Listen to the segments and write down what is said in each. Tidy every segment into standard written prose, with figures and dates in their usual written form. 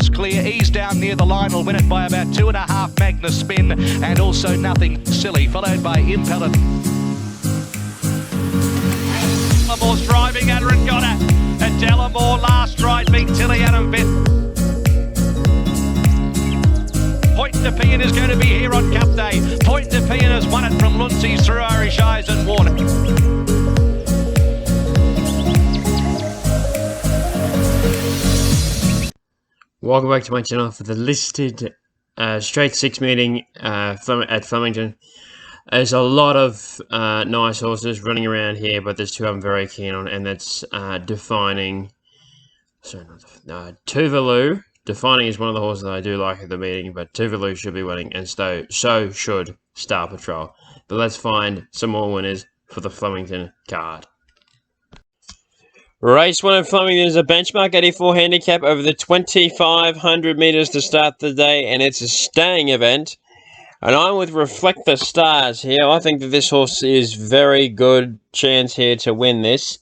Distance Clear. Ease down near the line will win it by about 2.5. Magnus Spin, and also Nothing Silly, followed by Impel. Dellamore's driving at her and got her. And Delamore last ride beat Tilly Adam Beth. Point de Pian is going to be here on Cup Day. Point de Pian has won it from Luncey's through Irish Eyes and Warner. Welcome back to my channel for the listed straight 6 meeting at Flemington. There's a lot of nice horses running around here, but there's two I'm very keen on, and that's Defining. Sorry, not Tuvalu. Defining is one of the horses that I do like at the meeting, but Tuvalu should be winning, and so should Star Patrol. But let's find some more winners for the Flemington card. Race 1 at Flemington is a benchmark 84 handicap over the 2,500 metres to start the day, and it's a staying event. And I'm with Reflect the Stars here. I think that this horse is very good chance here to win this.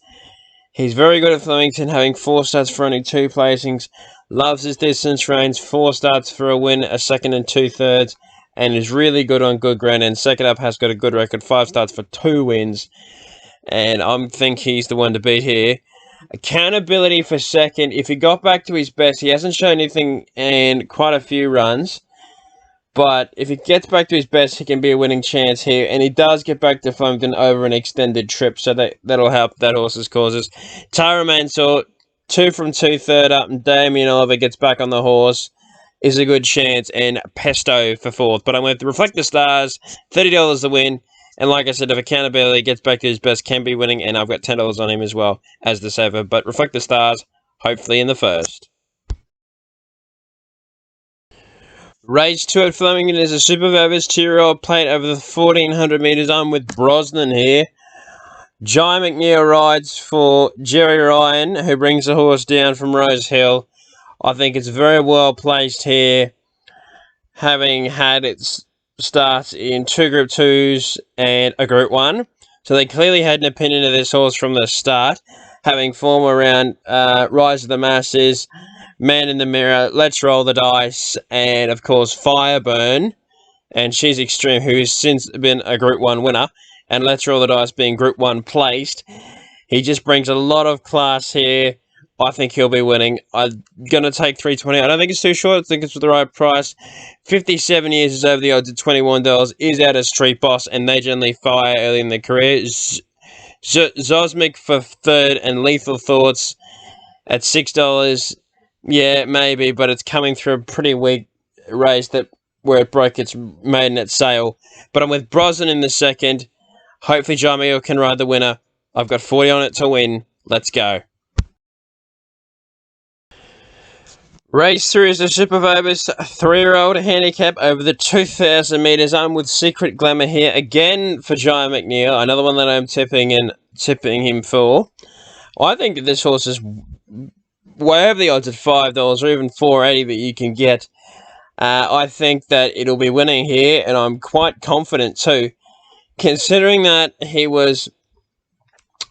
He's very good at Flemington, having 4 starts for only 2 placings. Loves his distance range, 4 starts for a win, a second and 2/3, and is really good on good ground. And second up has got a good record, 5 starts for 2 wins. And I think he's the one to beat here. Accountability for second. If he got back to his best, he hasn't shown anything in quite a few runs. But if he gets back to his best, he can be a winning chance here. And he does get back to Flemington over an extended trip, so that'll help that horse's causes. Tara Mansour, 2 from 2/3 up, and Damien Oliver gets back on the horse. Is a good chance. And Pesto for 4th. But I'm going to Reflect the Stars, $30 to win. And like I said, if Accountability gets back to his best, can be winning. And I've got $10 on him as well as the saver. But Reflect the Stars, hopefully in the first. Race 2 at Flemington is a Super Vobis 2-year-old plate over the 1,400 metres. I'm with Brosnan here. Jai McNeil rides for Jerry Ryan, who brings the horse down from Rose Hill. I think it's very well placed here, having had its starts in 2 Group 2s and a Group 1. So they clearly had an opinion of this horse from the start, having form around Rise of the Masses, Man in the Mirror, Let's Roll the Dice, and of course Fireburn, and She's Extreme, who has since been a Group 1 winner, and Let's Roll the Dice being Group 1 placed. He just brings a lot of class here. I think he'll be winning. I'm going to take 320. I don't think it's too short. I think it's the right price. 57 years is over the odds at $21. Is out of Street Boss, and they generally fire early in their career. Zosmic for 3rd, and Lethal Thoughts at $6. Yeah, maybe, but it's coming through a pretty weak race where it broke its maiden at sale. But I'm with Brosnan in the second. Hopefully Jamil can ride the winner. I've got 40 on it to win. Let's go. Race 3 is a Super Vobis 3-year-old handicap over the 2,000 metres. I'm with Secret Glamour here again for Jai McNeil. Another one that I'm tipping him for. I think that this horse is way over the odds at $5 or even $4.80 that you can get. I think that it'll be winning here, and I'm quite confident too, considering that he was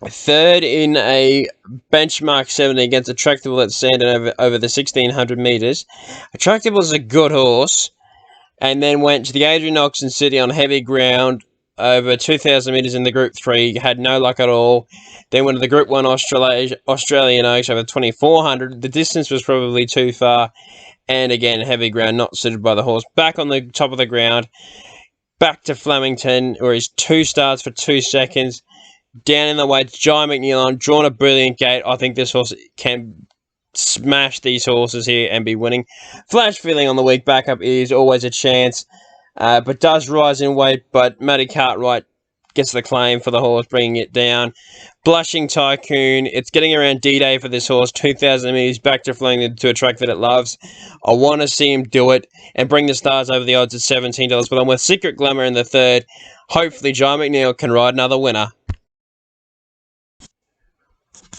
3rd in a benchmark 70 against Attractable at Sandown over the 1,600 metres. Attractable is a good horse, and then went to the Adrian Oxen City on heavy ground over 2,000 metres in the Group 3, had no luck at all. Then went to the Group 1 Australian Oaks over 2,400. The distance was probably too far, and again, heavy ground, not suited by the horse. Back on the top of the ground, back to Flemington, where he's 2 starts for 2 seconds. Down in the weights, Jai McNeil on, drawn a brilliant gate. I think this horse can smash these horses here and be winning. Flash Feeling on the week backup is always a chance, but does rise in weight. But Matty Cartwright gets the claim for the horse, bringing it down. Blushing Tycoon, it's getting around D-Day for this horse. 2,000 metres back to Flemington to a track that it loves. I want to see him do it and bring the Stars over the odds at $17. But I'm with Secret Glamour in the third. Hopefully Jai McNeil can ride another winner.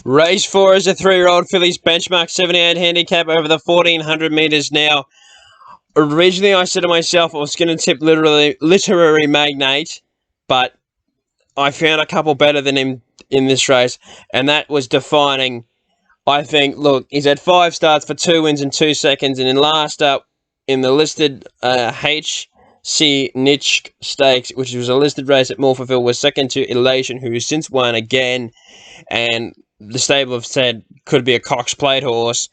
Race 4 is a 3-year-old fillies benchmark 78 handicap over the 1,400 metres now. Originally, I said to myself I was going to tip Literary Magnate, but I found a couple better than him in this race, and that was Defining. I think, look, he's had 5 starts for 2 wins and 2 seconds, and in last up in the listed HC Niche Stakes, which was a listed race at Morphettville, was second to Elation, who has since won again, and the stable have said could be a Cox Plate horse.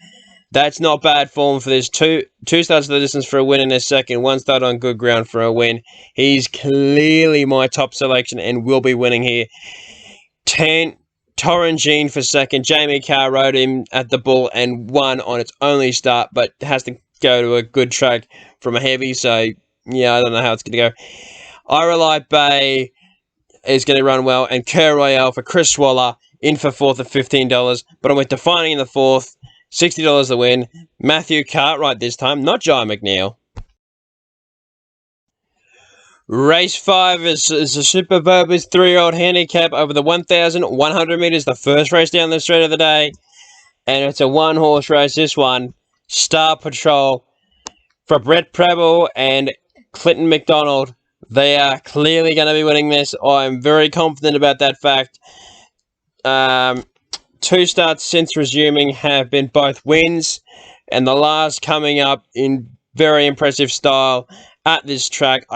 That's not bad form for this. Two starts to the distance for a win in his second, 1 start on good ground for a win. He's clearly my top selection and will be winning here. 10, Torrangine for second. Jamie Carr rode him at the Bull and won on its only start, but has to go to a good track from a heavy, so yeah, I don't know how it's going to go. I Rely Bay is going to run well, and Kerr Royale for Chris Waller in for 4th at $15, but I'm with Defining in the 4th, $60 the win. Matthew Cartwright this time, not Jai McNeil. Race 5 is a Super Bobby's 3-year-old handicap over the 1,100 metres, the first race down the straight of the day. And it's a 1-horse race, this one. Star Patrol for Brett Preble and Clinton McDonald. They are clearly going to be winning this. I'm very confident about that fact. 2 starts since resuming have been both wins, and the last coming up in very impressive style at this track.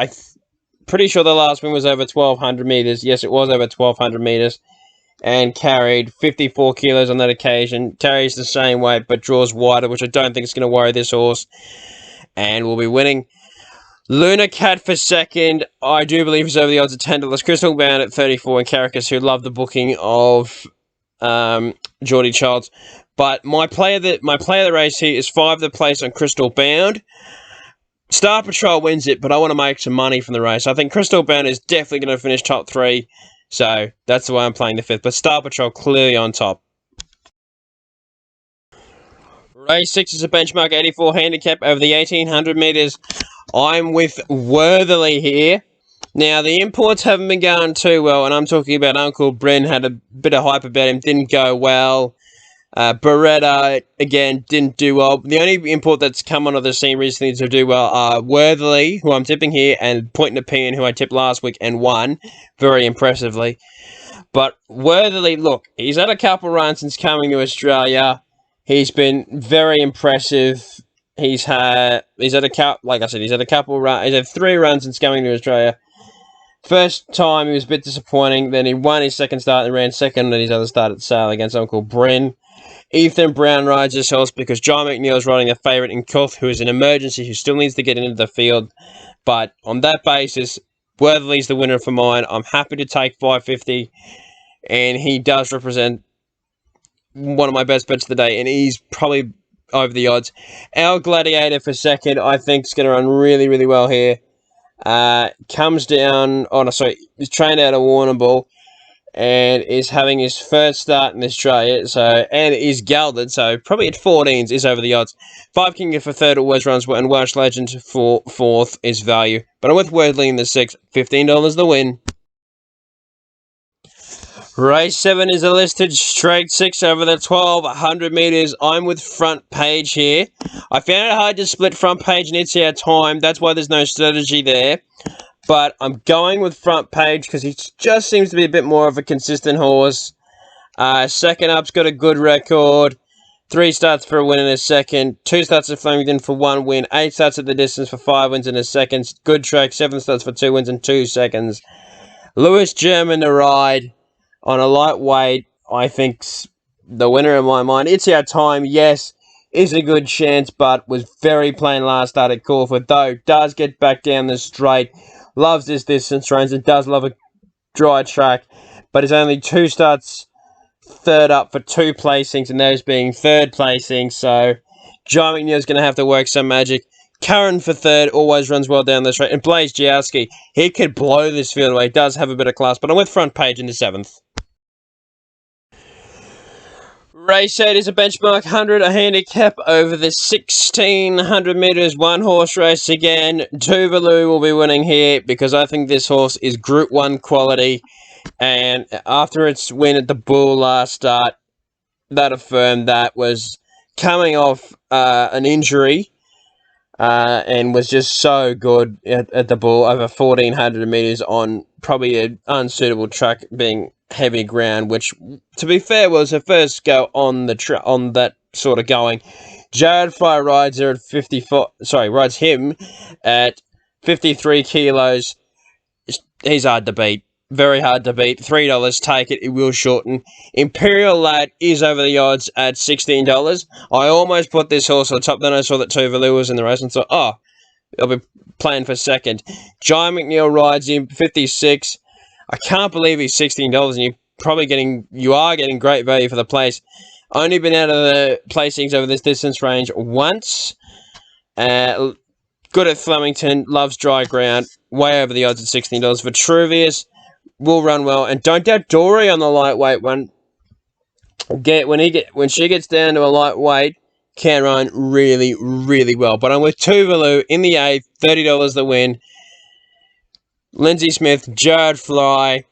Pretty sure the last win was over 1,200 metres. Yes, it was over 1,200 metres, and carried 54 kilos on that occasion. Carries the same weight, but draws wider, which I don't think is going to worry this horse, and will be winning. Luna Cat for second, I do believe is over the odds of $10. Crystal Bound at 34, and Caracas, who love the booking of Geordie Childs. But my player of the race here is 5 the place on Crystal Bound. Star Patrol wins it, but I want to make some money from the race. I think Crystal Bound is definitely going to finish top 3, so that's the way I'm playing the 5th. But Star Patrol clearly on top. Race 6 is a benchmark 84 handicap over the 1,800 metres. I'm with Worthily here. Now, the imports haven't been going too well, and I'm talking about Uncle Bryn, had a bit of hype about him, didn't go well. Beretta, again, didn't do well. The only import that's come onto the scene recently to do well are Worthily, who I'm tipping here, and Point Nepean, who I tipped last week and won very impressively. But Worthily, look, he's had a couple runs since coming to Australia. He's been very impressive. He's had a couple, like I said, he's had 3 runs since coming to Australia. First time he was a bit disappointing. Then he won his second start and ran second at his other start at Sale against Uncle Bryn. Ethan Brown rides this horse because John McNeil's riding the favourite in Kuth, who is an emergency, who still needs to get into the field. But on that basis, Worthily's the winner for mine. I'm happy to take $5.50, and he does represent one of my best bets of the day, and he's probably over the odds. Our Gladiator for second, I think, is going to run really, really well here. Comes down, he's trained out of Warrnambool and is having his first start in Australia, and is gelded, so probably at 14s is over the odds. 5 King for third always runs well, and Welsh Legend for 4th is value. But I'm with Wordley in the 6th, $15 the win. Race 7 is a listed straight 6 over the 1,200 metres. I'm with Front Page here. I found it hard to split Front Page and It's Our Time. That's why there's no strategy there. But I'm going with Front Page because he just seems to be a bit more of a consistent horse. Second up's got a good record. 3 starts for a win in his second. 2 starts at Flemington for 1 win. 8 starts at the distance for 5 wins in his second. Good track. 7 starts for 2 wins and 2 seconds. Lewis German to ride on a lightweight, I think's the winner in my mind. It's Our Time, yes, is a good chance, but was very plain last start at Caulfield, though does get back down the straight. Loves this distance range and does love a dry track, but it's only 2 starts third up for 2 placings, and those being third placings, so John McNeil's going to have to work some magic. Curran for third, always runs well down the straight, and Blaze Jowski, he could blow this field away, does have a bit of class, but I'm with Front Page in the 7th. Race 8 is a benchmark 100, a handicap over the 1,600 metres, 1-horse race again. Tuvalu will be winning here because I think this horse is Group 1 quality. And after its win at the Bull last start, that affirmed that was coming off an injury and was just so good at the Bull over 1,400 metres on probably an unsuitable track being heavy ground, which, to be fair, was her first go on the on that sort of going. Jared Fry rides her at 54. Sorry, rides him at 53 kilos. He's hard to beat. Very hard to beat. $3, take it. It will shorten. Imperial Lad is over the odds at $16. I almost put this horse on top. Then I saw that Tuvalu was in the race and thought, oh, I'll be playing for second. Giant McNeil rides him 56. I can't believe he's $16, and you are getting great value for the place. Only been out of the placings over this distance range once. Good at Flemington, loves dry ground, way over the odds at $16. Vitruvius will run well, and don't doubt Dory on the lightweight one. When she gets down to a lightweight, can run really, really well. But I'm with Tuvalu in the 8th, $30 the win. Lindsay Smith, Jared Fly,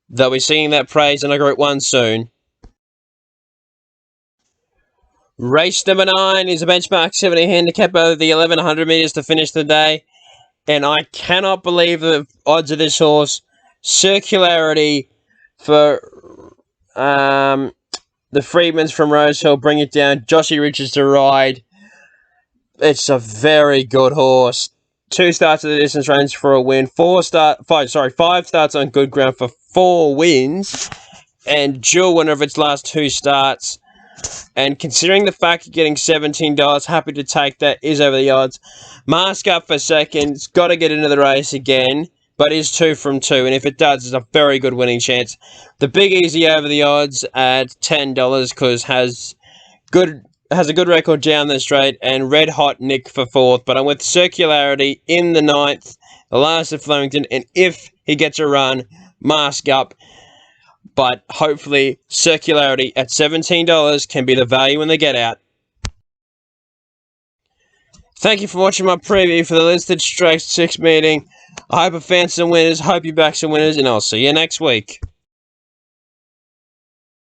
they'll be seeing that praise in a Group 1 soon. Race number 9 is a benchmark 70 handicap over the 1100 metres to finish the day. And I cannot believe the odds of this horse. Circularity for the Freedmans from Rosehill bring it down. Joshy Richards to ride. It's a very good horse. 2 starts at the distance range for a win. 5 starts on good ground for 4 wins. And dual winner of its last 2 starts. And considering the fact you're getting $17, happy to take that, is over the odds. Mask up for second. It's got to get into the race again, but is 2 from 2. And if it does, it's a very good winning chance. The Big Easy over the odds at $10 because has a good record down the straight, and Red Hot Nick for 4th. But I'm with Circularity in the 9th, the last of Flemington. And if he gets a run, Mask up. But hopefully, Circularity at $17 can be the value when they get out. Thank you for watching my preview for the listed Straight 6 meeting. I hope I found some winners, hope you back some winners, and I'll see you next week.